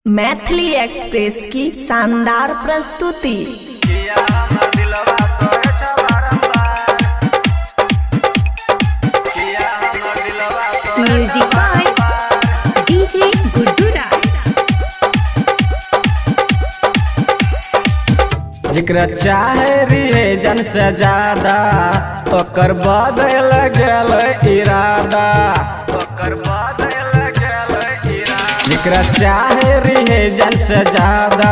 Maithili express की शानदार प्रस्तुति। म्यूजिक बाय डीजे गुड्डू राज। जिकरा चाहे रिहे जन से ज्यादा ओकर बदल गेल इरादा। जिकरा चाहे रिहे जन से ज्यादा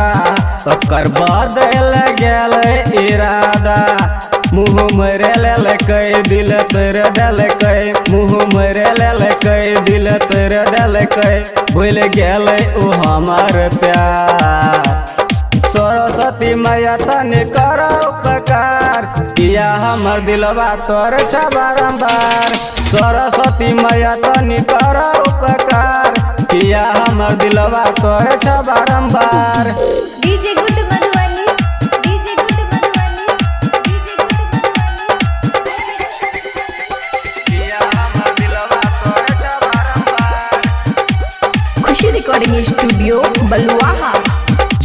ओकर बदल गेल इरादा। मुँह मरे ललकै दिल तर दलकै, मुँह मरे ललकै दिल तर दलकै। भूल गेल उ हमार प्यार। सरस्वती मैया तनी कर उपकार, किया हमर दिलवा तोर छ बारंबार। सरस्वती मैया तनी कर उपकार, किया हमर दिलवा तोर छ बारंबार। DJ good Madhubani, DJ good Madhubani, DJ good Madhubani. किया हमर दिलवा तोर छ बारंबार। खुशी रिकॉर्डिंग स्टूडियो बलुआहा।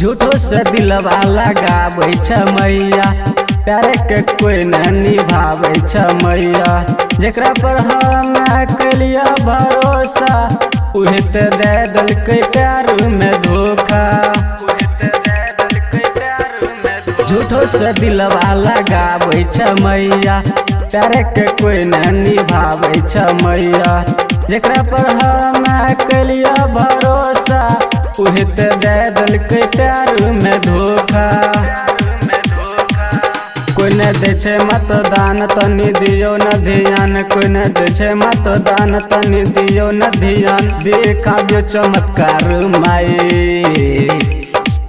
झूठो से दिलवा लगाबै छ मैया, प्यारे के कोई न निभाबै छ मैया। जेकरा पर हम कलिया भरोसा उहे ते दे दलकै प्यार में धोखा। झूठो से दिलवा लगाबै छ मैया, प्यारे के कोई न निभाबै छ मैया। जेकरा पर हम कलिया भरोसा उहे ते दे दलकै प्यार में धोखा। कोई न दे छै मतदान तनी दियो न ध्यान, कोई न दे छै मतदान तनी दियो न ध्यान। देखाबियो चमत्कार माई,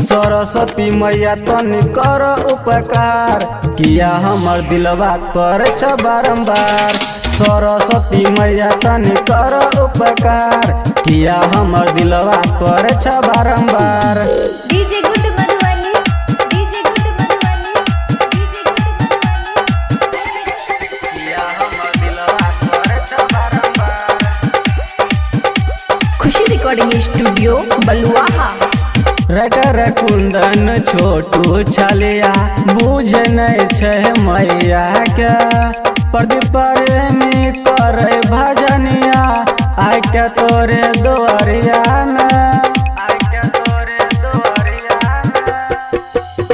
सरस्वती मैया तनी कर उपकार, किया हमर दिलवा तोर छ बारंबार। सरस्वती मैया तनी कर उपकार, किया हमर दिलवा तोर छ बारंबार। DJ good Madhubani, DJ good Madhubani, DJ good Madhubani. किया हमर दिलवा तोर छ बारंबार। खुशी रिकॉर्डिंग स्टूडियो बलुआहा। रटर कुंदन छोटू छलिया बुझ नहीं छै मैया के। प्रदीप प्रेमी करे भजनिया आइ के तोरे दुआरिया में।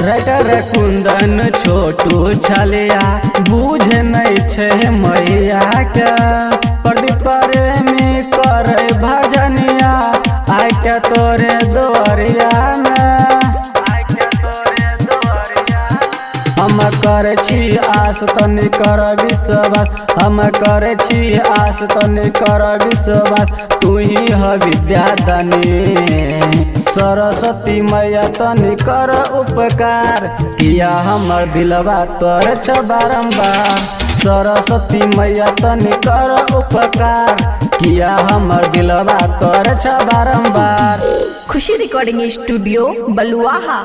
रटर कुंदन छोटू छलिया बुझ नहीं छै मैया के। प्रदीप प्रेमी करे भजनिया आइ के तोरे दुआरिया में। हम करे छी आस तनी कर विश्वास, हम करे छी आस तनी कर विश्वास। तू ही ह विद्यादानी, सरस्वती मैया तनी कर उपकार, किया हमर दिलवा तोर छ बारंबार। सरस्वती मैया तनी कर उपकार, किया हमर दिलवा तोर छ बारंबार। खुशी रिकॉर्डिंग स्टूडियो बलुआहा।